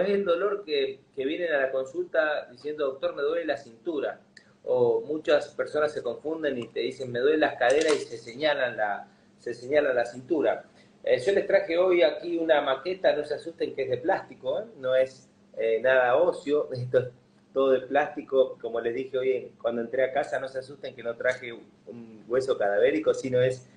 es el dolor que vienen a la consulta diciendo, doctor, me duele la cintura. O muchas personas se confunden y te dicen, me duele las caderas y se señalan la cintura. Yo les traje hoy aquí una maqueta, no se asusten que es de plástico, ¿eh? No es nada óseo, esto es todo de plástico. Como les dije hoy cuando entré a casa, no se asusten que no traje un hueso cadavérico, sino es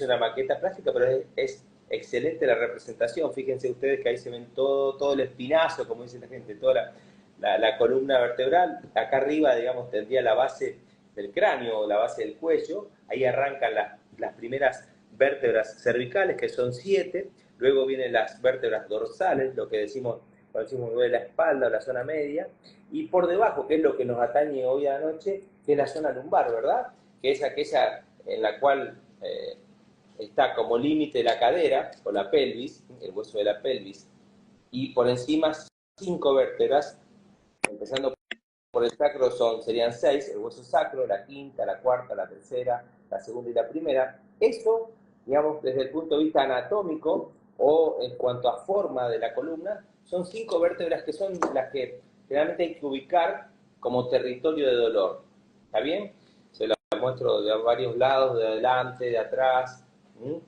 una maqueta plástica, pero es excelente la representación. Fíjense ustedes que ahí se ven todo el espinazo, como dice la gente, toda la columna vertebral. Acá arriba, digamos, tendría la base del cráneo o la base del cuello. Ahí arrancan las primeras vértebras cervicales, que son 7. Luego vienen las vértebras dorsales, lo que decimos cuando decimos de la espalda o la zona media. Y por debajo, que es lo que nos atañe hoy a la noche, que es la zona lumbar, ¿verdad? Que es aquella en la cual está como límite la cadera o la pelvis, el hueso de la pelvis, y por encima 5 vértebras, empezando por el sacro serían 6, el hueso sacro, la quinta, la cuarta, la tercera, la segunda y la primera. Eso, digamos, desde el punto de vista anatómico o en cuanto a forma de la columna, son 5 vértebras que son las que generalmente hay que ubicar como territorio de dolor. ¿Está bien? Se lo muestro de varios lados, de adelante, de atrás. Y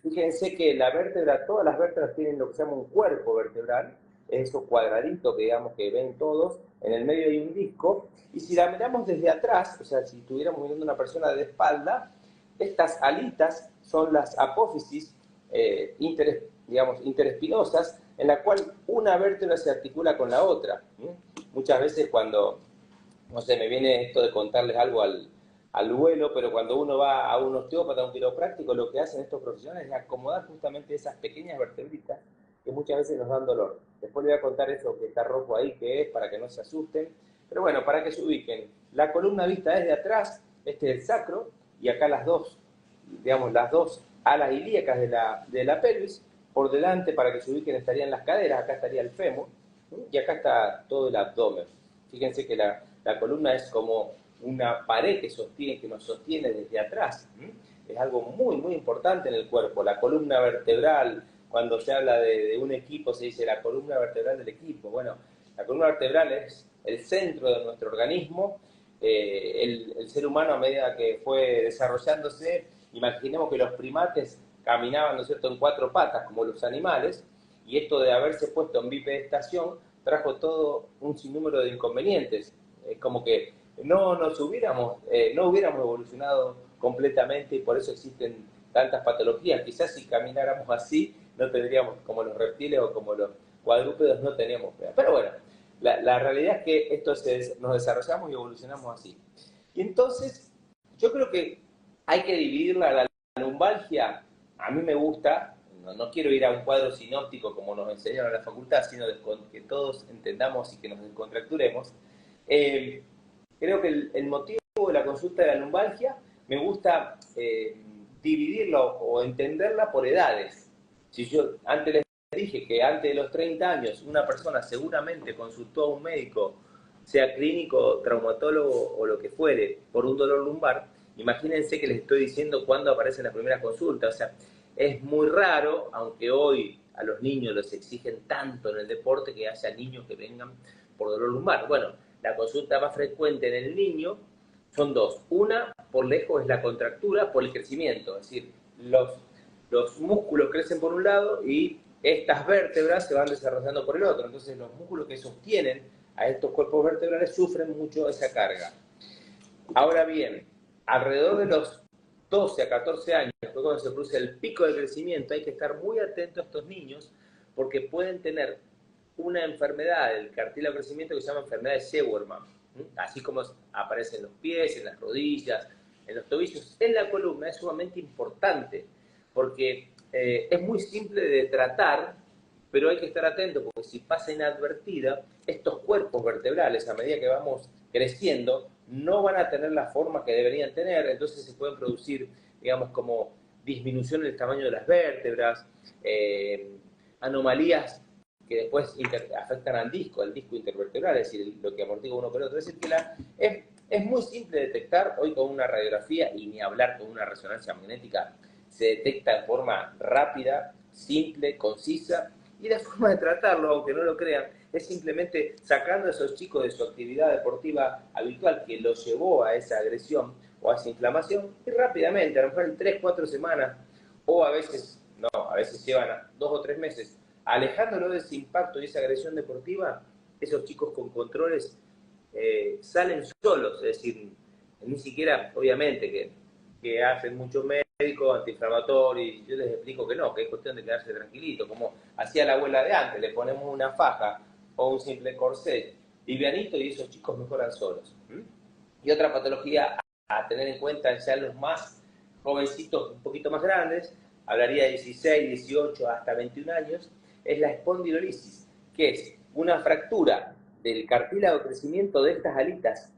fíjense que la vértebra, todas las vértebras tienen lo que se llama un cuerpo vertebral, eso cuadradito que digamos que ven todos, en el medio hay un disco, y si la miramos desde atrás, o sea, si estuviéramos mirando a una persona de espalda, estas alitas son las apófisis interespinosas, en la cual una vértebra se articula con la otra. Muchas veces cuando, no sé, me viene esto de contarles algo al vuelo, pero cuando uno va a un osteópata, a un quiropráctico, lo que hacen estos profesionales es acomodar justamente esas pequeñas vertebritas que muchas veces nos dan dolor. Después les voy a contar eso que está rojo ahí, que es, para que no se asusten. Pero bueno, para que se ubiquen. La columna vista desde atrás, este es el sacro, y acá las dos, digamos, las dos alas ilíacas de la pelvis. Por delante, para que se ubiquen, estarían las caderas, acá estaría el fémur, y acá está todo el abdomen. Fíjense que la columna es como una pared que nos sostiene desde atrás. Es algo muy, muy importante en el cuerpo. La columna vertebral, cuando se habla de un equipo, se dice la columna vertebral del equipo. Bueno, la columna vertebral es el centro de nuestro organismo. El ser humano, a medida que fue desarrollándose, imaginemos que los primates caminaban, ¿no es cierto?, en 4 patas, como los animales, y esto de haberse puesto en bipedestación trajo todo un sinnúmero de inconvenientes. Es como que no hubiéramos evolucionado completamente, y por eso existen tantas patologías. Quizás si camináramos así, no tendríamos, como los reptiles o como los cuadrúpedos, no teníamos. Pero bueno, la realidad es que nos desarrollamos y evolucionamos así. Y entonces, yo creo que hay que dividir la lumbalgia. A mí me gusta, no quiero ir a un cuadro sinóptico como nos enseñaron en la facultad, sino que todos entendamos y que nos descontracturemos. Creo que el motivo de la consulta de la lumbalgia me gusta dividirlo o entenderla por edades. Si yo antes les dije que antes de los 30 años una persona seguramente consultó a un médico, sea clínico, traumatólogo o lo que fuere, por un dolor lumbar, imagínense que les estoy diciendo cuándo aparecen las primeras consultas. O sea, es muy raro, aunque hoy a los niños los exigen tanto en el deporte, que haya niños que vengan por dolor lumbar. Bueno, la consulta más frecuente en el niño son dos. Una, por lejos, es la contractura por el crecimiento, es decir, los músculos crecen por un lado y estas vértebras se van desarrollando por el otro. Entonces los músculos que sostienen a estos cuerpos vertebrales sufren mucho esa carga. Ahora bien, alrededor de los 12 a 14 años, después cuando se produce el pico de crecimiento, hay que estar muy atento a estos niños porque pueden tener una enfermedad del cartílago de crecimiento que se llama enfermedad de Scheuermann, así como aparece en los pies, en las rodillas, en los tobillos, en la columna. Es sumamente importante porque es muy simple de tratar, pero hay que estar atento porque si pasa inadvertida, estos cuerpos vertebrales, a medida que vamos creciendo, no van a tener la forma que deberían tener. Entonces se pueden producir, digamos, como disminución en el tamaño de las vértebras, anomalías que después afectan al disco intervertebral, es decir, lo que amortigua uno con el otro. Es decir, que es muy simple de detectar hoy con una radiografía, y ni hablar con una resonancia magnética. Se detecta de forma rápida, simple, concisa, y la forma de tratarlo, aunque no lo crean, Es simplemente sacando a esos chicos de su actividad deportiva habitual que los llevó a esa agresión o a esa inflamación y rápidamente, a lo mejor en 3, 4 semanas o a veces, no, a veces llevan 2 o 3 meses, alejándolo de ese impacto y esa agresión deportiva, esos chicos con controles salen solos, es decir, ni siquiera, obviamente, que hacen muchos médicos antiinflamatorios, yo les explico que no, que es cuestión de quedarse tranquilito, como hacía la abuela de antes, le ponemos una faja o un simple corset livianito y esos chicos mejoran solos. Y otra patología a tener en cuenta ya los más jovencitos, un poquito más grandes, hablaría de 16, 18 hasta 21 años, es la espondilolisis, que es una fractura del cartílago de crecimiento de estas alitas,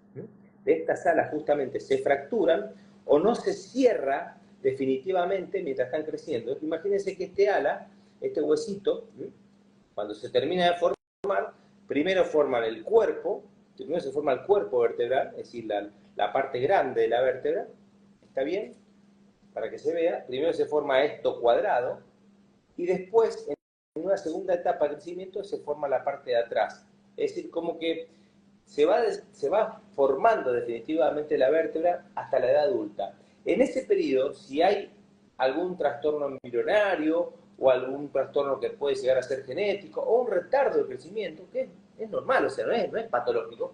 de estas alas justamente, se fracturan o no se cierra definitivamente mientras están creciendo. Imagínense que este ala, este huesito, cuando se termina de formar, primero forman el cuerpo, primero se forma el cuerpo vertebral, es decir, la parte grande de la vértebra, ¿está bien? Para que se vea, primero se forma esto cuadrado, y después, en una segunda etapa de crecimiento, se forma la parte de atrás. Es decir, como que se va formando definitivamente la vértebra hasta la edad adulta. En ese periodo, si hay algún trastorno embrionario o algún trastorno que puede llegar a ser genético o un retardo de crecimiento, que es normal, o sea, no es patológico,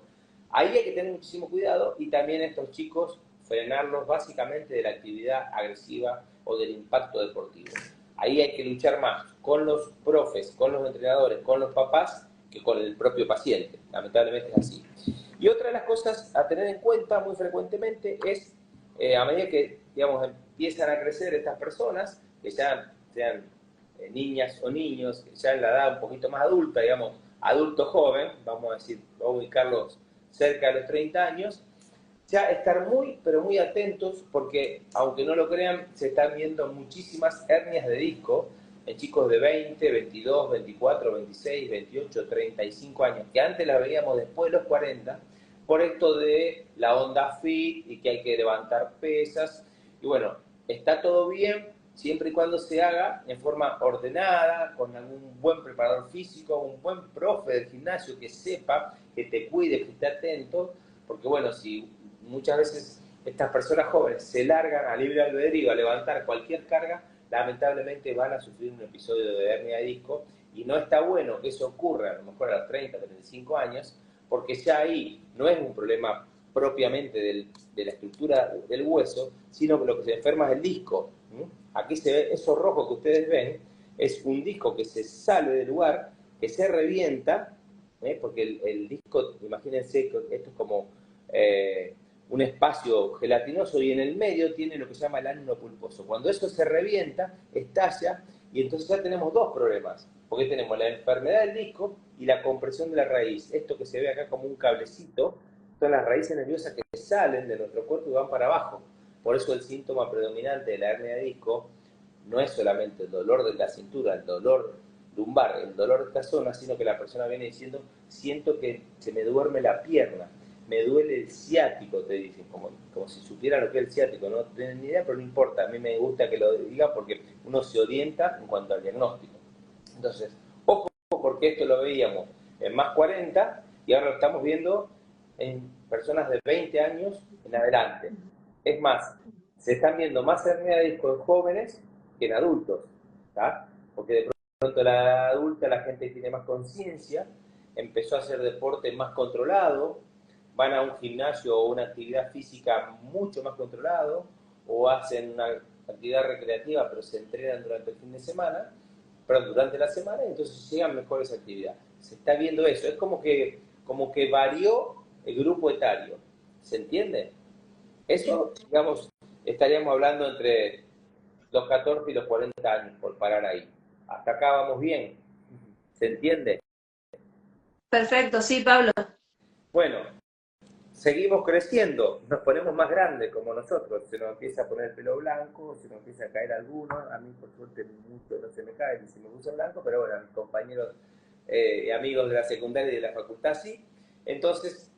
ahí hay que tener muchísimo cuidado y también a estos chicos frenarlos básicamente de la actividad agresiva o del impacto deportivo. Ahí hay que luchar más con los profes, con los entrenadores, con los papás, que con el propio paciente. Lamentablemente es así. Y otra de las cosas a tener en cuenta muy frecuentemente es, a medida que, digamos, empiezan a crecer estas personas, que ya sean niñas o niños, que ya en la edad un poquito más adulta, digamos, adulto joven, vamos a decir, vamos a ubicarlos cerca de los 30 años, ya estar muy, pero muy atentos porque, aunque no lo crean, se están viendo muchísimas hernias de disco en chicos de 20, 22, 24, 26, 28, 35 años, que antes las veíamos después de los 40, por esto de la onda fit y que hay que levantar pesas. Y bueno, está todo bien siempre y cuando se haga en forma ordenada, con algún buen preparador físico, un buen profe del gimnasio que sepa, que te cuide, que esté atento, porque bueno, si muchas veces estas personas jóvenes se largan a libre albedrío a levantar cualquier carga, lamentablemente van a sufrir un episodio de hernia de disco y no está bueno que eso ocurra a lo mejor a los 30, 35 años, porque ya ahí no es un problema propiamente de la estructura del hueso, sino que lo que se enferma es el disco. Aquí se ve, eso rojo que ustedes ven, es un disco que se sale del lugar, que se revienta, porque el disco, imagínense que esto es como un espacio gelatinoso y en el medio tiene lo que se llama el ángulo pulposo. Cuando eso se revienta, estalla y entonces ya tenemos dos problemas, porque tenemos la enfermedad del disco y la compresión de la raíz. Esto que se ve acá como un cablecito, son las raíces nerviosas que salen de nuestro cuerpo y van para abajo. Por eso el síntoma predominante de la hernia de disco no es solamente el dolor de la cintura, el dolor lumbar, el dolor de esta zona, sino que la persona viene diciendo, siento que se me duerme la pierna, me duele el ciático, te dicen, como si supiera lo que es el ciático, no tienen ni idea, pero no importa, a mí me gusta que lo digan porque uno se orienta en cuanto al diagnóstico. Entonces, ojo, porque esto lo veíamos en más 40 y ahora lo estamos viendo en personas de 20 años en adelante. Es más, se están viendo más hernia de disco en jóvenes que en adultos, ¿tá? Porque de pronto en la adulta la gente tiene más conciencia, empezó a hacer deporte más controlado, van a un gimnasio o una actividad física mucho más controlado, o hacen una actividad recreativa pero se entrenan durante el fin de semana, perdón, durante la semana, y entonces llegan mejores actividades. Se está viendo eso, es como que varió el grupo etario, ¿se entiende? Eso, digamos, estaríamos hablando entre los 14 y los 40 años, por parar ahí. Hasta acá vamos bien, ¿se entiende? Perfecto, sí, Pablo. Bueno, seguimos creciendo, nos ponemos más grandes como nosotros, se nos empieza a poner el pelo blanco, se nos empieza a caer alguno, a mí por suerte mucho no se me cae ni se me puso blanco, pero bueno, a mis compañeros y amigos de la secundaria y de la facultad sí. Entonces,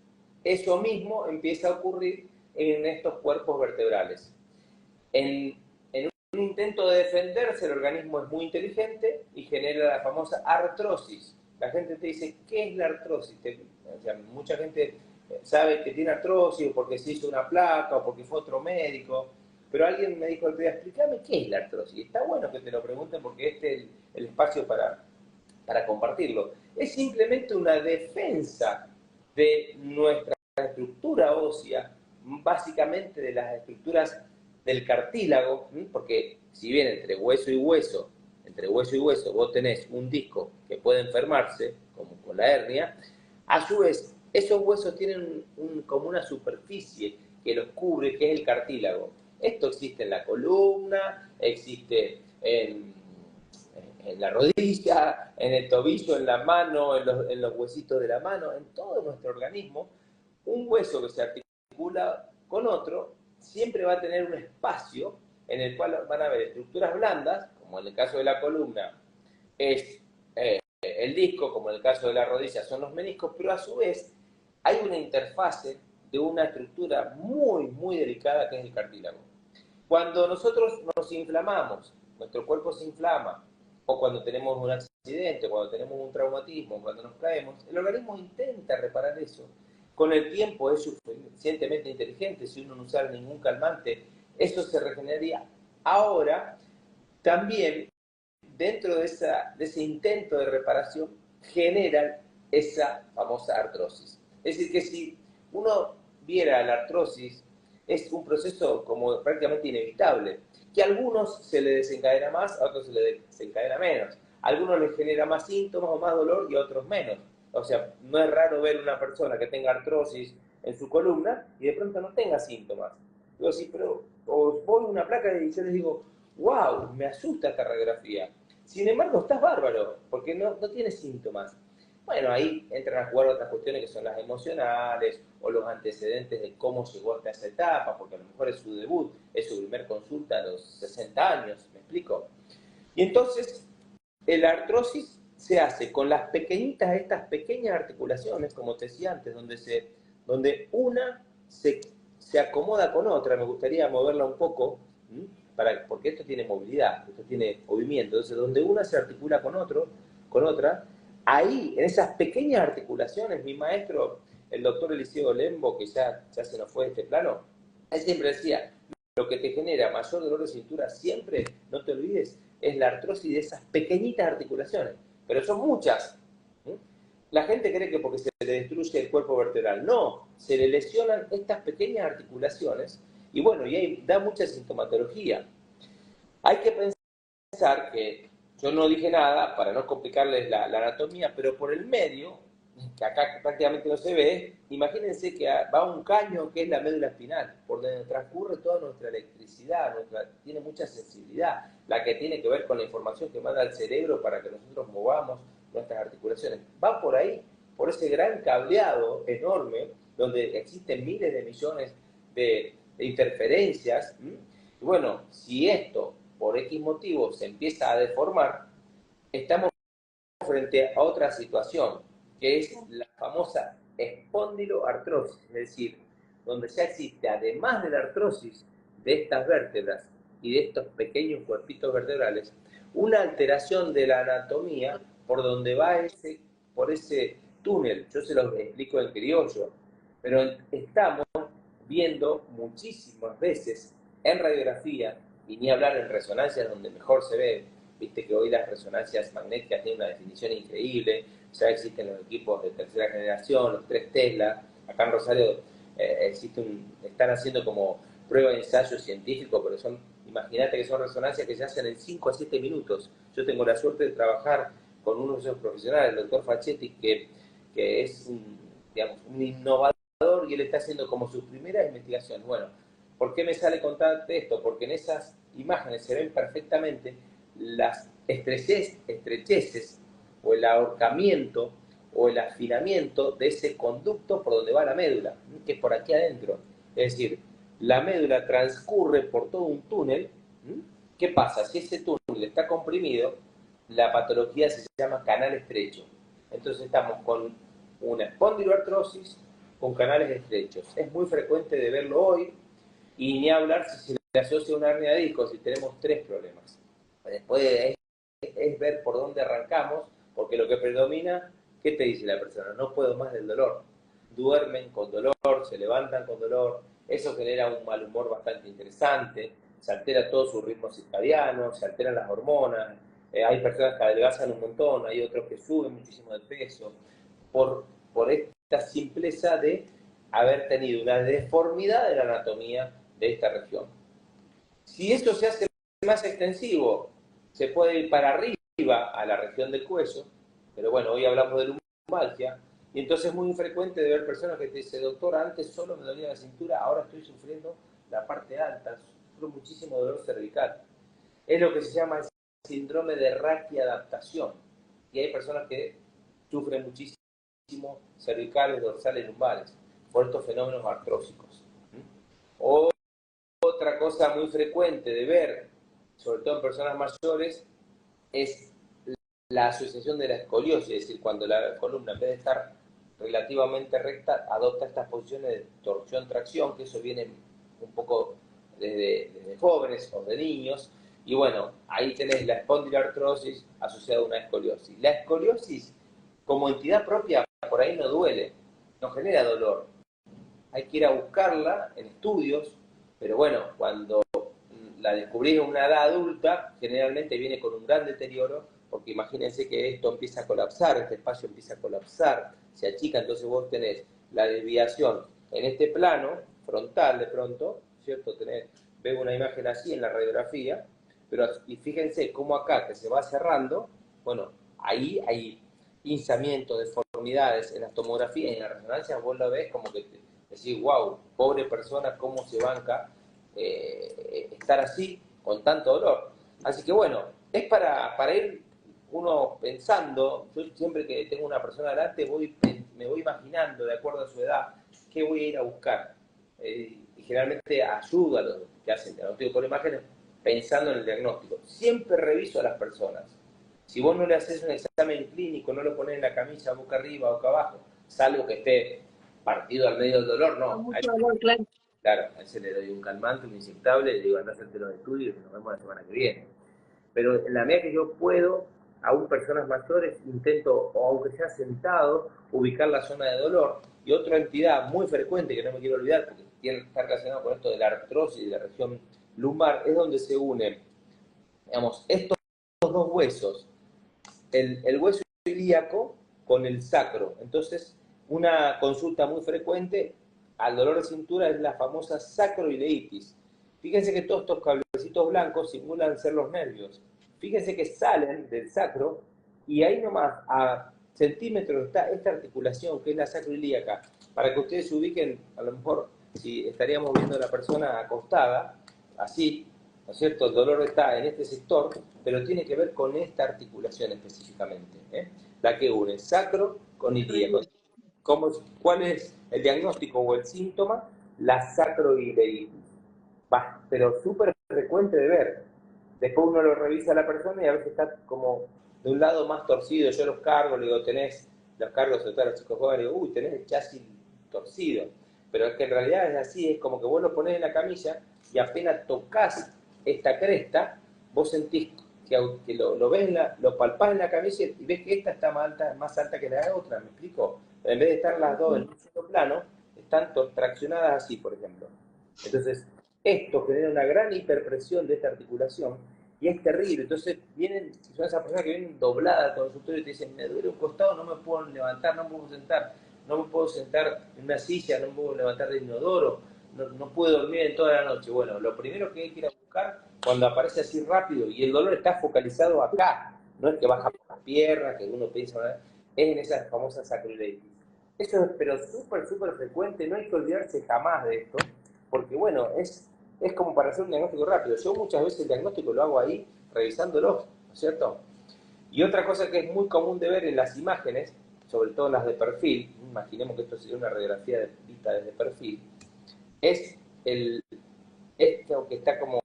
eso mismo empieza a ocurrir en estos cuerpos vertebrales. En un intento de defenderse, el organismo es muy inteligente y genera la famosa artrosis. la gente te dice, ¿qué es la artrosis? O sea, mucha gente sabe que tiene artrosis o porque se hizo una placa o porque fue otro médico, pero alguien me dijo el otro día, explícame qué es la artrosis. Y está bueno que te lo pregunten porque este es el espacio para compartirlo. Es simplemente una defensa de nuestra estructura ósea, básicamente de las estructuras del cartílago, porque si bien entre hueso y hueso, vos tenés un disco que puede enfermarse, como con la hernia, a su vez, esos huesos tienen como una superficie que los cubre, que es el cartílago. Esto existe en la columna, existe en la rodilla, en el tobillo, en la mano, en los huesitos de la mano, en todo nuestro organismo. Un hueso que se articula con otro siempre va a tener un espacio en el cual van a haber estructuras blandas, como en el caso de la columna es el disco, como en el caso de la rodilla son los meniscos, pero a su vez hay una interfase de una estructura muy, muy delicada que es el cartílago. Cuando nosotros nos inflamamos, nuestro cuerpo se inflama, o cuando tenemos un accidente, cuando tenemos un traumatismo, cuando nos caemos, el organismo intenta reparar eso. Con el tiempo es suficientemente inteligente, si uno no usa ningún calmante, eso se regeneraría. Ahora, también, dentro de ese intento de reparación, generan esa famosa artrosis. Es decir, que si uno viera la artrosis, es un proceso como prácticamente inevitable, que a algunos se le desencadena más, a otros se le desencadena menos. A algunos les genera más síntomas o más dolor y a otros menos. O sea, no es raro ver una persona que tenga artrosis en su columna y de pronto no tenga síntomas. Digo, sí, pero o voy a una placa y yo les digo, wow, me asusta esta radiografía. Sin embargo, estás bárbaro, porque no tienes síntomas. Bueno, ahí entran a jugar otras cuestiones que son las emocionales o los antecedentes de cómo llegó hasta esa etapa, porque a lo mejor es su debut, es su primer consulta a los 60 años, ¿me explico? Y entonces, la artrosis se hace con las pequeñitas, estas pequeñas articulaciones, como te decía antes, donde una se acomoda con otra. Me gustaría moverla un poco, porque esto tiene movilidad, esto tiene movimiento. Entonces, donde una se articula con otra, ahí, en esas pequeñas articulaciones, mi maestro, el doctor Eliseo Lembo, que ya se nos fue de este plano, él siempre decía, lo que te genera mayor dolor de cintura siempre, no te olvides, es la artrosis de esas pequeñitas articulaciones. Pero son muchas. La gente cree que porque se le destruye el cuerpo vertebral. No, se le lesionan estas pequeñas articulaciones y bueno, y ahí da mucha sintomatología. Hay que pensar que yo no dije nada para no complicarles la anatomía, pero por el medio, que acá prácticamente no se ve, imagínense que va un caño que es la médula espinal, por donde transcurre toda nuestra electricidad, tiene mucha sensibilidad, la que tiene que ver con la información que manda al cerebro para que nosotros movamos nuestras articulaciones. Va por ahí, por ese gran cableado enorme, donde existen miles de millones de interferencias. Y bueno, si esto por X motivo se empieza a deformar, estamos frente a otra situación, que es la famosa espondiloartrosis, es decir, donde ya existe, además de la artrosis de estas vértebras y de estos pequeños cuerpitos vertebrales, una alteración de la anatomía por donde va por ese túnel. Yo se los explico en criollo, pero estamos viendo muchísimas veces en radiografía, y ni hablar en resonancias donde mejor se ve. Viste que hoy las resonancias magnéticas tienen una definición increíble, ya existen los equipos de tercera generación, los 3 Tesla, acá en Rosario están haciendo como prueba de ensayo científico, pero imagínate que son resonancias que se hacen en 5 a 7 minutos. Yo tengo la suerte de trabajar con uno de esos profesionales, el doctor Fachetti, que es un innovador, y él está haciendo como sus primeras investigaciones. Bueno, ¿por qué me sale contarte esto? Porque en esas imágenes se ven perfectamente las estrecheces o el ahorcamiento o el afinamiento de ese conducto por donde va la médula, que es por aquí adentro. Es decir, la médula transcurre por todo un túnel. ¿Qué pasa? Si ese túnel está comprimido, la patología se llama canal estrecho. Entonces estamos con una espondiloartrosis con canales estrechos. Es muy frecuente de verlo hoy, y ni hablar si se le asocia una hernia de disco, si tenemos 3 problemas. Después es ver por dónde arrancamos, Porque lo que predomina, ¿qué te dice la persona? No puedo más del dolor. Duermen con dolor, se levantan con dolor, eso genera un mal humor bastante interesante, se altera todo su ritmo circadiano, se alteran las hormonas, hay personas que adelgazan un montón, hay otros que suben muchísimo de peso, por, por esta simpleza de haber tenido una deformidad de la anatomía de esta región. Si esto se hace más extensivo, se puede ir para arriba a la región del cuello, pero bueno, hoy hablamos de lumbalgia, y entonces es muy infrecuente de ver personas que te dicen, doctor, antes solo me dolía la cintura, ahora estoy sufriendo la parte alta, sufro muchísimo dolor cervical. Es lo que se llama el síndrome de raquiadaptación, y hay personas que sufren muchísimo cervicales, dorsales, lumbares, por estos fenómenos artrósicos. Otra cosa muy frecuente de ver, sobre todo en personas mayores, es la asociación de la escoliosis, es decir, cuando la columna en vez de estar relativamente recta, adopta estas posiciones de torsión-tracción, que eso viene un poco desde jóvenes o de niños, y bueno, ahí tenés la espondiloartrosis asociada a una escoliosis. La escoliosis, como entidad propia, por ahí no duele, no genera dolor. Hay que ir a buscarla en estudios, pero bueno, cuando la descubrís en una edad adulta, generalmente viene con un gran deterioro, porque imagínense que esto empieza a colapsar, este espacio empieza a colapsar, se achica, entonces vos tenés la desviación en este plano, frontal de pronto, ¿cierto? Veo una imagen así en la radiografía, pero y fíjense cómo acá que se va cerrando, bueno, ahí hay pinzamiento, deformidades en las tomografías y en la resonancia, vos lo ves como que decís, wow, pobre persona, cómo se banca estar así con tanto dolor. Así que bueno, es para ir uno pensando, yo siempre que tengo una persona delante me voy imaginando de acuerdo a su edad qué voy a ir a buscar. Y generalmente ayudo a los que hacen diagnóstico por imágenes pensando en el diagnóstico. Siempre reviso a las personas. Si vos no le haces un examen clínico, no lo pones en la camilla boca arriba, boca abajo, salvo que esté partido al medio del dolor, no. Mucho dolor, claro. Claro, a ese le doy un calmante, un inyectable, le digo, andá a hacerte los estudios y nos vemos la semana que viene. Pero en la medida que yo puedo, aún personas mayores, intento, o aunque sea sentado, ubicar la zona de dolor. Y otra entidad muy frecuente, que no me quiero olvidar, porque está relacionado con esto de la artrosis de la región lumbar, es donde se unen, digamos, estos dos huesos, el hueso ilíaco con el sacro. Entonces, una consulta muy frecuente al dolor de cintura es la famosa sacroileitis. Fíjense que todos estos cablecitos blancos simulan ser los nervios. Fíjense que salen del sacro y ahí nomás a centímetros está esta articulación que es la sacroilíaca. Para que ustedes se ubiquen, a lo mejor si estaríamos viendo a la persona acostada, así, ¿no es cierto? El dolor está en este sector, pero tiene que ver con esta articulación específicamente, la que une sacro con ilíaco. ¿Cuál es el diagnóstico o el síntoma? La sacroileitis. Pero súper frecuente de ver. Después uno lo revisa a la persona y a veces está como de un lado más torcido. Yo los cargo, le digo, tenés los cargos, sobre todo a los chicos jóvenes, le digo, uy, tenés el chasis torcido. Pero es que en realidad es así, es como que vos lo ponés en la camilla y apenas tocas esta cresta, vos sentís que lo ves, lo palpás en la camilla y ves que esta está más alta que la otra, ¿me explico? En vez de estar las dos en un solo plano, están traccionadas así, por ejemplo. Entonces, esto genera una gran hiperpresión de esta articulación y es terrible. Entonces, son esas personas que vienen dobladas al consultorio y te dicen, me duele un costado, no me puedo levantar, no me puedo sentar, no me puedo sentar en una silla, no me puedo levantar del inodoro, no puedo dormir en toda la noche. Bueno, lo primero que hay que ir a buscar cuando aparece así rápido y el dolor está focalizado acá, no es que baja por las piernas, que uno piensa, es en esa famosa sacroileitis. Eso es pero súper frecuente, no hay que olvidarse jamás de esto, porque bueno, es como para hacer un diagnóstico rápido. Yo muchas veces el diagnóstico lo hago ahí, revisándolo, ¿no es cierto? Y otra cosa que es muy común de ver en las imágenes, sobre todo las de perfil, imaginemos que esto sería una radiografía vista desde perfil, es esto que está como,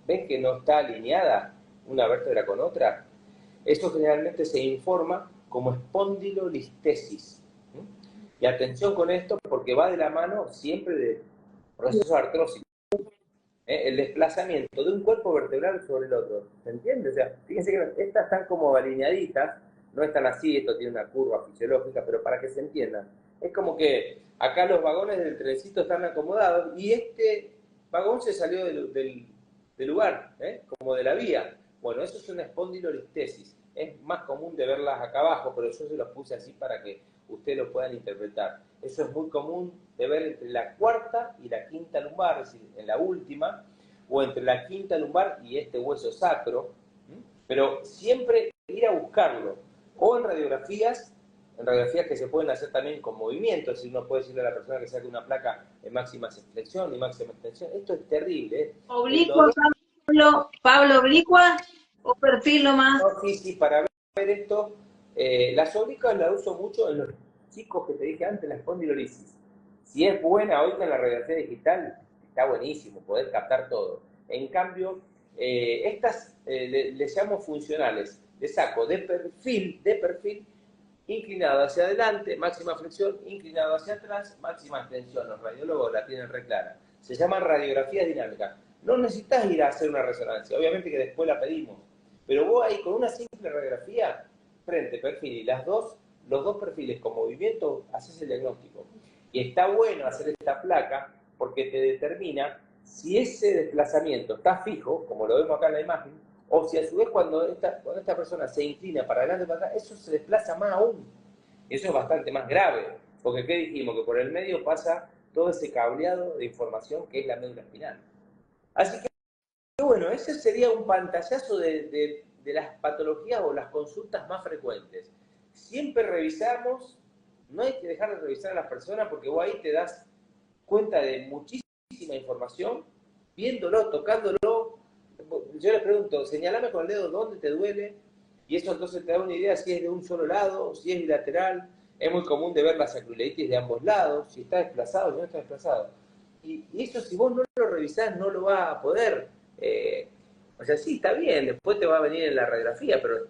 ¿ven que no está alineada una vértebra con otra? Eso generalmente se informa como espondilolistesis. Y atención con esto porque va de la mano siempre de procesos artrósicos. El desplazamiento de un cuerpo vertebral sobre el otro. ¿Se entiende? O sea, fíjense que estas están como alineaditas, no es tan así, esto tiene una curva fisiológica, pero para que se entienda, es como que acá los vagones del trencito están acomodados y este vagón se salió del lugar, como de la vía. Bueno, eso es una espondilolistesis. Es más común de verlas acá abajo, pero yo se los puse así para que ustedes lo puedan interpretar. Eso es muy común de ver entre la cuarta y la quinta lumbar, es decir, en la última, o entre la quinta lumbar y este hueso sacro, pero siempre ir a buscarlo, o en radiografías que se pueden hacer también con movimiento, es decir, uno puede decirle a la persona que saque una placa de máxima flexión y máxima extensión. Esto es terrible, ¿eh? ¿Oblicua, Pablo, oblicua o perfil nomás? No, sí, sí, para ver esto, las oblicuas las uso mucho en los chicos que te dije antes, la espondilolisis. Si es buena ahorita en la radiografía digital, está buenísimo, podés captar todo. En cambio, estas les llamo funcionales. Le saco de perfil, inclinado hacia adelante, máxima flexión, inclinado hacia atrás, máxima extensión. Los radiólogos la tienen re clara. Se llaman radiografías dinámicas. No necesitas ir a hacer una resonancia, obviamente que después la pedimos. Pero vos ahí con una simple radiografía, frente, perfil y los dos perfiles con movimiento, haces el diagnóstico. Y está bueno hacer esta placa porque te determina si ese desplazamiento está fijo, como lo vemos acá en la imagen, o si a su vez cuando esta persona se inclina para adelante y para atrás, eso se desplaza más aún. Eso es bastante más grave, porque ¿qué dijimos? Que por el medio pasa todo ese cableado de información que es la médula espinal. Así que bueno, ese sería un pantallazo de las patologías o las consultas más frecuentes. Siempre revisamos, no hay que dejar de revisar a las personas porque vos ahí te das cuenta de muchísima información, viéndolo, tocándolo. Yo les pregunto, señalame con el dedo dónde te duele, y eso entonces te da una idea si es de un solo lado, si es bilateral. Es muy común de ver la sacroiliitis de ambos lados, si está desplazado, si no está desplazado. Y eso si vos no lo revisás no lo vas a poder. O sea, sí, está bien, después te va a venir en la radiografía, pero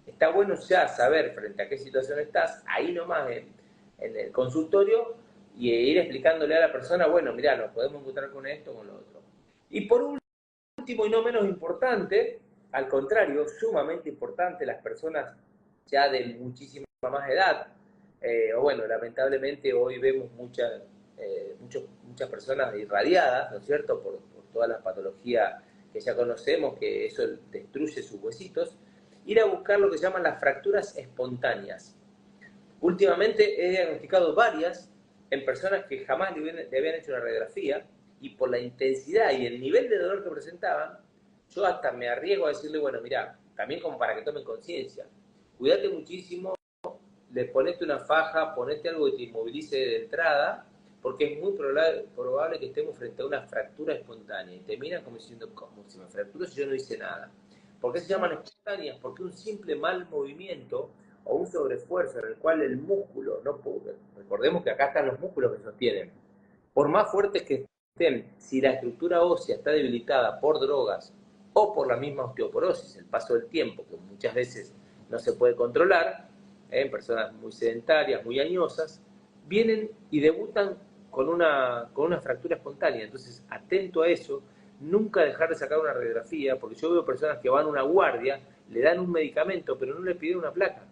está bueno ya saber frente a qué situación estás, ahí nomás en el consultorio, y ir explicándole a la persona, bueno, mirá, nos podemos encontrar con esto, con lo otro. Y por último y no menos importante, al contrario, sumamente importante, las personas ya de muchísima más edad, o bueno, lamentablemente hoy vemos muchas personas irradiadas, ¿no es cierto?, por toda la patología que ya conocemos, que eso destruye sus huesitos, ir a buscar lo que se llaman las fracturas espontáneas. Últimamente he diagnosticado varias en personas que jamás le habían hecho una radiografía, y por la intensidad y el nivel de dolor que presentaban, yo hasta me arriesgo a decirle, bueno, mira, también como para que tomen conciencia, cuídate muchísimo, le ponete una faja, ponete algo que te inmovilice de entrada, porque es muy probable que estemos frente a una fractura espontánea. Y te miran como diciendo, ¿cómo si me fracturo si yo no hice nada? ¿Por qué se llaman espontáneas? Porque un simple mal movimiento o un sobreesfuerzo en el cual el músculo no puede, recordemos que acá están los músculos que sostienen, por más fuertes que estén, si la estructura ósea está debilitada por drogas o por la misma osteoporosis, el paso del tiempo, que muchas veces no se puede controlar, en personas muy sedentarias, muy añosas, vienen y debutan con una fractura espontánea. Entonces, atento a eso, nunca dejar de sacar una radiografía, porque yo veo personas que van a una guardia, le dan un medicamento, pero no le piden una placa.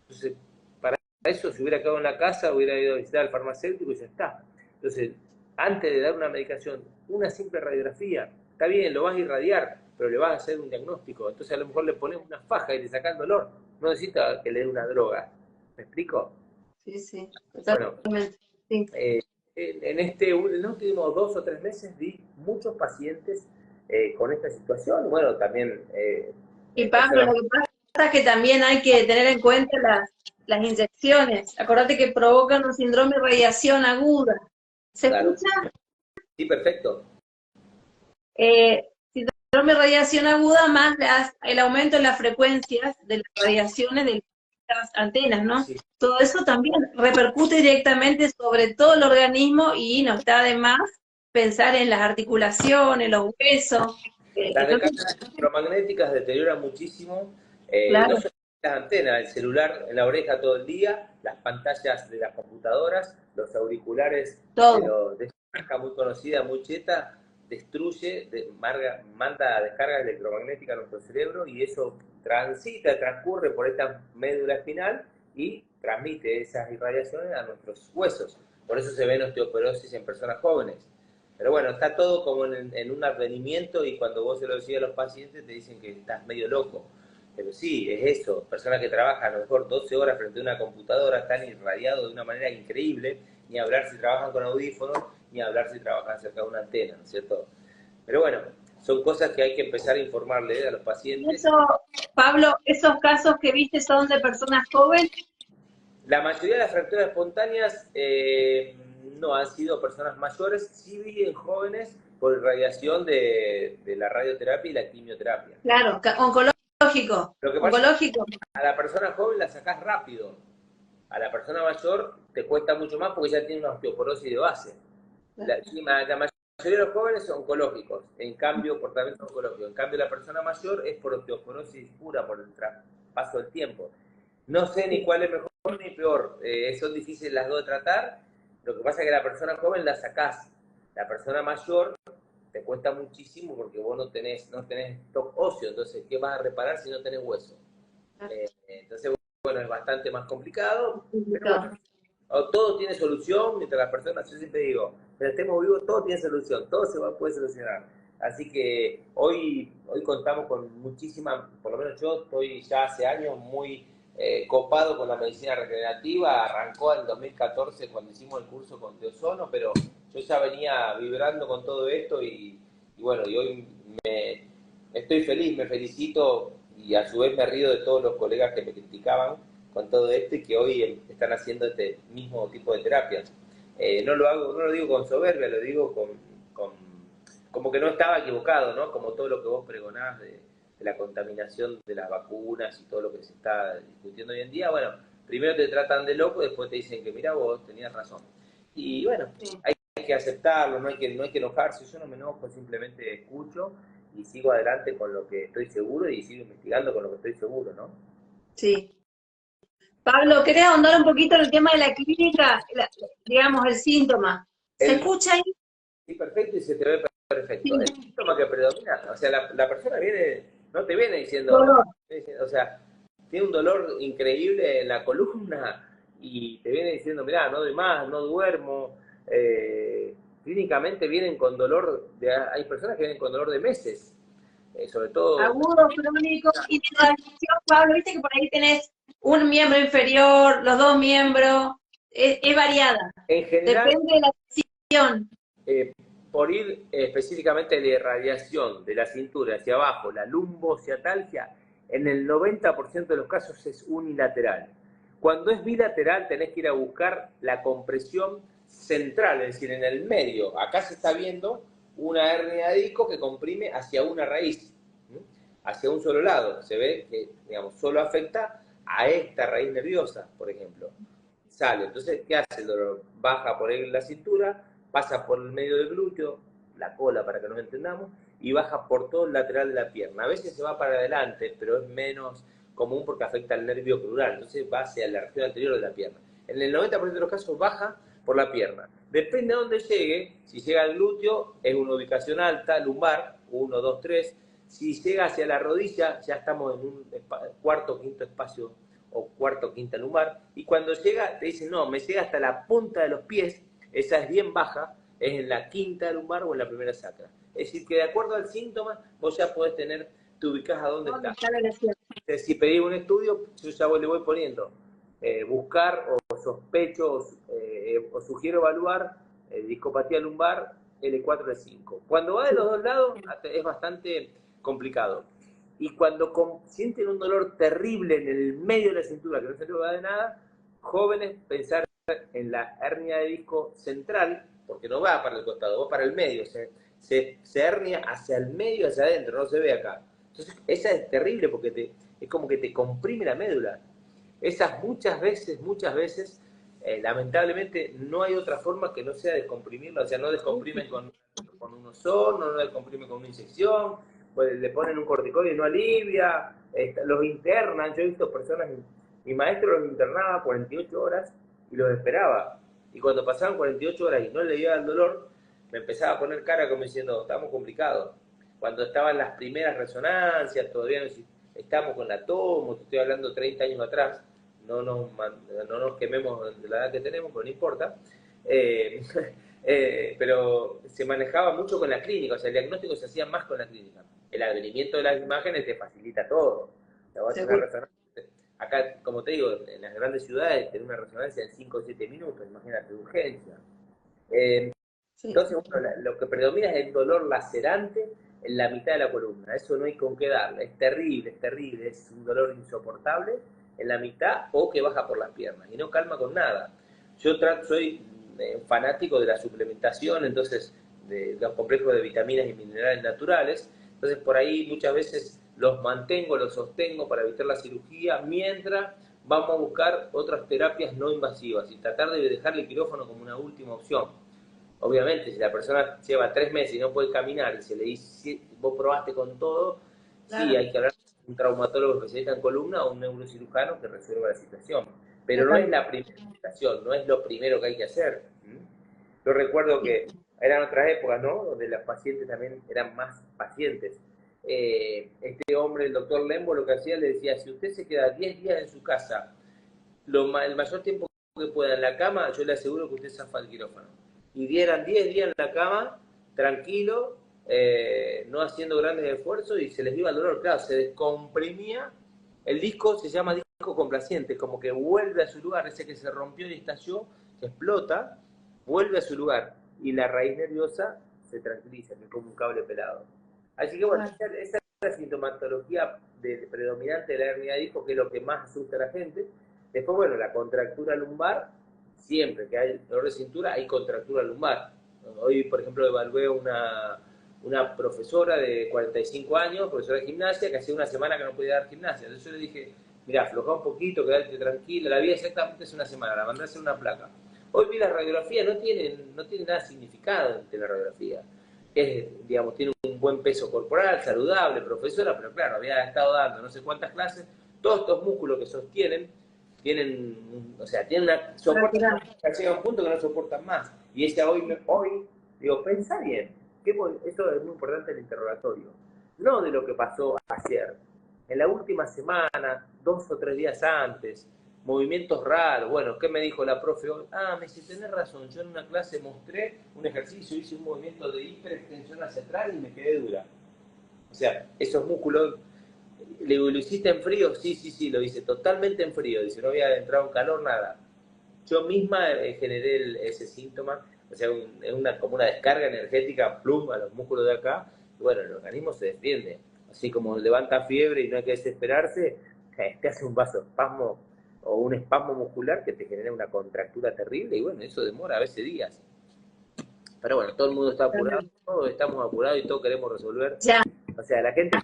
Entonces, para eso, si hubiera quedado en la casa, hubiera ido a visitar al farmacéutico y ya está. Entonces, antes de dar una medicación, una simple radiografía, está bien, lo vas a irradiar, pero le vas a hacer un diagnóstico. Entonces, a lo mejor le pones una faja y le sacas el dolor. No necesita que le dé una droga. ¿Me explico? Sí, sí, Bueno, totalmente. Sí. en los últimos 2 o 3 meses vi muchos pacientes con esta situación. Bueno, también Y Pablo, personas. lo que pasa es que también hay que tener en cuenta las inyecciones. Acordate que provocan un síndrome de radiación aguda. ¿Se Claro. escucha? Sí, perfecto. Síndrome de radiación aguda más el aumento en las frecuencias de las radiaciones de las antenas, ¿no? Sí. Todo eso también repercute directamente sobre todo el organismo y no está de más pensar en las articulaciones, los huesos. Las Entonces, descargas electromagnéticas deterioran muchísimo, no claro, solo las antenas, el celular en la oreja todo el día, las pantallas de las computadoras, los auriculares todo. de esta marca muy conocida, muy cheta, destruye, manda descarga electromagnética a nuestro cerebro, y eso transcurre por esta médula espinal y transmite esas irradiaciones a nuestros huesos. Por eso se ve osteoporosis en personas jóvenes. Pero bueno, está todo como en un advenimiento y cuando vos se lo decís a los pacientes te dicen que estás medio loco. Pero sí, es eso. Personas que trabajan a lo mejor 12 horas frente a una computadora están irradiados de una manera increíble, ni hablar si trabajan con audífonos, ni hablar si trabajan cerca de una antena, ¿no es cierto? Pero bueno, son cosas que hay que empezar a informarle a los pacientes. Eso, Pablo, ¿esos casos que viste son de personas jóvenes? La mayoría de las fracturas espontáneas no han sido personas mayores, sí viven jóvenes por irradiación de la radioterapia y la quimioterapia. Claro, oncológico. Lo que pasa Oncológico. es que a la persona joven la sacás rápido. A la persona mayor te cuesta mucho más porque ya tiene una osteoporosis de base. La mayoría de los jóvenes son oncológicos, en cambio, por tratamiento oncológico. En cambio, la persona mayor es por osteoporosis pura, por el paso del tiempo. No sé ni cuál es mejor ni peor. Son difíciles las dos de tratar. Lo que pasa es que la persona joven la sacás. La persona mayor te cuesta muchísimo porque vos no tenés stock óseo. Entonces, ¿qué vas a reparar si no tenés hueso? Entonces, bueno, es bastante más complicado. Pero bueno, todo tiene solución. Mientras las personas, yo siempre digo, mientras estemos vivos, todo tiene solución. Todo se puede solucionar. Así que hoy contamos con muchísima, por lo menos yo estoy ya hace años muy copado con la medicina regenerativa. Arrancó en 2014 cuando hicimos el curso con Teosono, pero yo ya venía vibrando con todo esto y bueno, y hoy estoy feliz, me felicito y a su vez me río de todos los colegas que me criticaban con todo esto y que hoy están haciendo este mismo tipo de terapias. No lo digo con soberbia, lo digo como que no estaba equivocado, ¿no? Como todo lo que vos pregonás de la contaminación de las vacunas y todo lo que se está discutiendo hoy en día. Bueno, primero te tratan de loco, después te dicen que mira vos tenías razón. Y bueno, hay que aceptarlo, no hay que enojarse. Yo no me enojo, simplemente escucho y sigo adelante con lo que estoy seguro y sigo investigando con lo que estoy seguro, ¿no? Sí. Pablo, ¿querés ahondar un poquito en el tema de la clínica? Digamos, el síntoma. ¿Se escucha ahí? Sí, perfecto, y se te ve perfecto. Sí. El síntoma que predomina, o sea, la persona no te viene diciendo, Dolor. o sea, tiene un dolor increíble en la columna y te viene diciendo, mirá, no doy más, no duermo. Clínicamente vienen con dolor, hay personas que vienen con dolor de meses, sobre todo. Agudo, crónico, y de radiación, Pablo, viste que por ahí tenés un miembro inferior, los dos miembros, es variada. En general, Depende de la posición. por ir específicamente de radiación de la cintura hacia abajo, la lumbociatalgia, en el 90% de los casos es unilateral. Cuando es bilateral tenés que ir a buscar la compresión central, es decir, en el medio. Acá se está viendo una hernia de disco que comprime hacia una raíz, hacia un solo lado. Se ve que, digamos, solo afecta a esta raíz nerviosa, por ejemplo. Sale. Entonces, ¿qué hace el dolor? Baja por ahí la cintura, pasa por el medio del glúteo, la cola para que nos entendamos, y baja por todo el lateral de la pierna. A veces se va para adelante, pero es menos común porque afecta al nervio crural, entonces va hacia la región anterior de la pierna. En el 90% de los casos baja por la pierna. Depende de dónde llegue, si llega al glúteo es una ubicación alta, lumbar, 1, 2, 3. Si llega hacia la rodilla, ya estamos en un cuarto, quinto espacio o cuarto, quinta lumbar, y cuando llega, te dicen, no, me llega hasta la punta de los pies, esa es bien baja, es en la quinta lumbar o en la primera sacra. Es decir, que de acuerdo al síntoma, vos ya podés te ubicás a dónde está. Si pedís un estudio, yo ya le voy poniendo, buscar o sospecho o sugiero evaluar discopatía lumbar L4, L5. Cuando va de los dos lados, es bastante complicado. Y cuando sienten un dolor terrible en el medio de la cintura, que no se les va de nada, jóvenes, pensar en la hernia de disco central, porque no va para el costado, va para el medio, se hernia hacia el medio, hacia adentro, no se ve acá. Entonces, esa es terrible porque es como que te comprime la médula. Esas muchas veces, lamentablemente, no hay otra forma que no sea descomprimirla, o sea, no descomprimen con un ozón, no descomprimen con una inyección, pues le ponen un corticoide y no alivia, los internan. Yo he visto personas, mi maestro los internaba 48 horas y los esperaba, y cuando pasaban 48 horas y no le llegaba el dolor, me empezaba a poner cara como diciendo, estamos complicados. Cuando estaban las primeras resonancias, todavía no estamos con la tomo, te estoy hablando 30 años atrás, no nos quememos de la edad que tenemos, pero no importa. Eh, pero se manejaba mucho con la clínica, o sea, el diagnóstico se hacía más con la clínica. El advenimiento de las imágenes te facilita todo. Te vas a hacer una resonancia. Acá, como te digo, en las grandes ciudades, tener una resonancia en 5 o 7 minutos, imagínate, de urgencia. Entonces, bueno, lo que predomina es el dolor lacerante en la mitad de la columna. Eso no hay con qué darle. Es terrible, es un dolor insoportable en la mitad o que baja por las piernas y no calma con nada. Yo soy fanático de la suplementación, entonces, de los complejos de vitaminas y minerales naturales. Entonces, por ahí muchas veces los mantengo, los sostengo para evitar la cirugía, mientras vamos a buscar otras terapias no invasivas y tratar de dejar el quirófano como una última opción. Obviamente, si la persona lleva 3 meses y no puede caminar y se le dice, vos probaste con todo, claro, sí, hay que hablar con un traumatólogo especialista en columna o un neurocirujano que resuelva la situación. Pero no es la primera situación, no es lo primero que hay que hacer. Yo recuerdo que eran otras épocas, ¿no? Donde los pacientes también eran más pacientes. Este hombre, el doctor Lembo, lo que hacía, le decía, si usted se queda 10 días en su casa, el mayor tiempo que pueda en la cama, yo le aseguro que usted zafa el quirófano. Y dieran 10 días en la cama, tranquilo, no haciendo grandes esfuerzos, y se les iba el dolor. Claro, se descomprimía. El disco se llama disco complaciente, como que vuelve a su lugar, ese que se rompió y estalló, se explota, vuelve a su lugar, y la raíz nerviosa se tranquiliza, que es como un cable pelado. Así que bueno, esa es la sintomatología predominante de la hernia de disco, que es lo que más asusta a la gente. Después, bueno, la contractura lumbar, siempre que hay dolor de cintura, hay contractura lumbar. Hoy, por ejemplo, evalué una profesora de 45 años, profesora de gimnasia, que hacía una semana que no podía dar gimnasia. Entonces yo le dije, mira, aflojá un poquito, quedate tranquila, la vida exactamente es una semana, la mandé a hacer una placa. Hoy vi la radiografía, no tiene nada significado de la radiografía. Digamos, tiene un buen peso corporal, saludable, profesora, pero claro, había estado dando no sé cuántas clases, todos estos músculos que sostienen, tienen una soportan, llega un punto que no soportan más. Y ella hoy digo, pensá bien, esto es muy importante el interrogatorio, no de lo que pasó ayer, en la última semana, 2 o 3 días antes, movimientos raros. Bueno, ¿qué me dijo la profe hoy? Me dice, tenés razón, yo en una clase mostré un ejercicio, hice un movimiento de hiperextensión hacia atrás y me quedé dura. O sea, esos músculos, le digo, ¿lo hiciste en frío? Sí, lo hice totalmente en frío. Dice, no había entrado en calor, nada. Yo misma generé ese síntoma, o sea, como una descarga energética, plum, a los músculos de acá, y bueno, el organismo se defiende. Así como levanta fiebre y no hay que desesperarse, te hace un vasoespasmo o un espasmo muscular que te genera una contractura terrible, y bueno, eso demora a veces días. Pero bueno, todo el mundo está apurado, todos estamos apurados y todos queremos resolver. Ya. O sea, la gente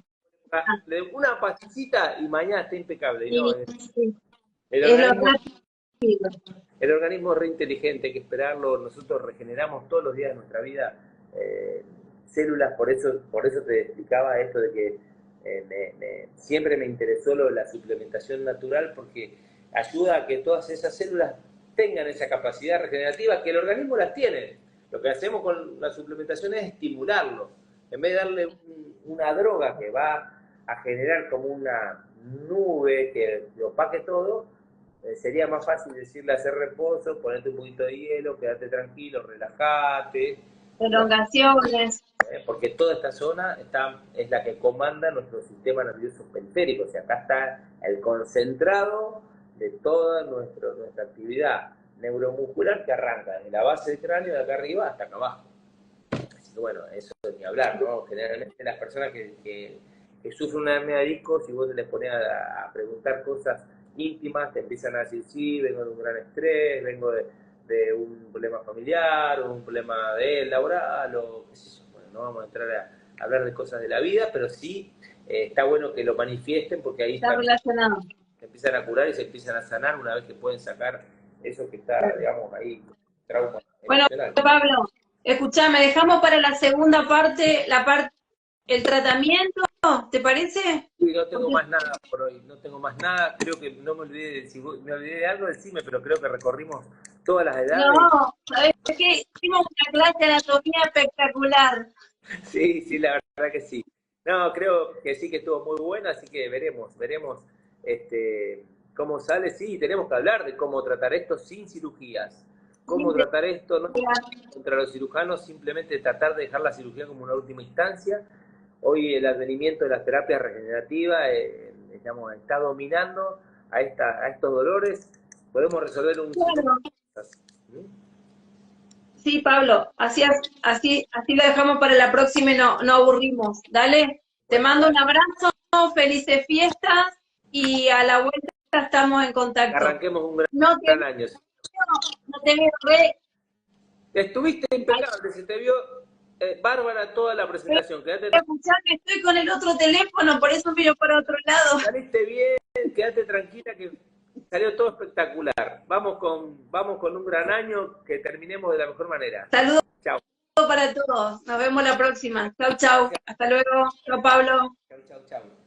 le da una pastillita y mañana está impecable. Sí, no, sí. El organismo es re inteligente, hay que esperarlo. Nosotros regeneramos todos los días de nuestra vida células, por eso te explicaba esto de que siempre me interesó la suplementación natural, porque ayuda a que todas esas células tengan esa capacidad regenerativa que el organismo las tiene. Lo que hacemos con la suplementación es estimularlo. En vez de darle una droga que va a generar como una nube que opaque todo, sería más fácil decirle hacer reposo, ponerte un poquito de hielo, quedarte tranquilo, relajate. Elongaciones. Porque toda esta zona es la que comanda nuestro sistema nervioso periférico. O sea, acá está el concentrado de toda nuestra actividad neuromuscular, que arranca desde la base del cráneo, de acá arriba hasta acá abajo. Así que bueno, eso ni hablar, ¿no? Generalmente las personas que sufren una hernia de disco, si vos te les pones a preguntar cosas íntimas, te empiezan a decir, sí, vengo de un gran estrés, vengo de un problema familiar, o un problema laboral, o qué sé yo. Bueno, no vamos a entrar a hablar de cosas de la vida, pero sí está bueno que lo manifiesten, porque ahí está relacionado. Se empiezan a curar y se empiezan a sanar una vez que pueden sacar eso que está, digamos, ahí, trauma. Bueno, Pablo, escuchame, dejamos para la segunda parte, el tratamiento, ¿te parece? Sí, no tengo más nada por hoy, no tengo más nada. Creo que no me olvidé, si me olvidé de algo, decime, pero creo que recorrimos todas las edades. No, ¿sabes qué? Hicimos una clase de anatomía espectacular. Sí, la verdad que sí. No, creo que sí que estuvo muy buena, así que veremos cómo sale. Sí, tenemos que hablar de cómo tratar esto sin cirugías. Cómo tratar esto, no contra los cirujanos, simplemente tratar de dejar la cirugía como una última instancia. Hoy el advenimiento de las terapias regenerativas digamos, está dominando a estos dolores. Podemos resolver un sinfín Bueno, de cosas. ¿Mm? sí, Pablo, así lo dejamos para la próxima y no aburrimos. Dale, te Bueno, mando un dale. abrazo, felices fiestas y a la vuelta estamos en contacto. Arranquemos un No te gran año. veo, no te veo re. Estuviste Ay, impecable, se te vio bárbara toda la presentación. Quédate escuchame, estoy con el otro teléfono, por eso miro para otro lado. saliste bien, quédate tranquila que salió todo espectacular. Vamos con un gran año, que terminemos de la mejor manera. Saludos Chao. para todos. Nos vemos la próxima. Chau, chau. Hasta luego. Chau, Pablo. Chau, chau, chau.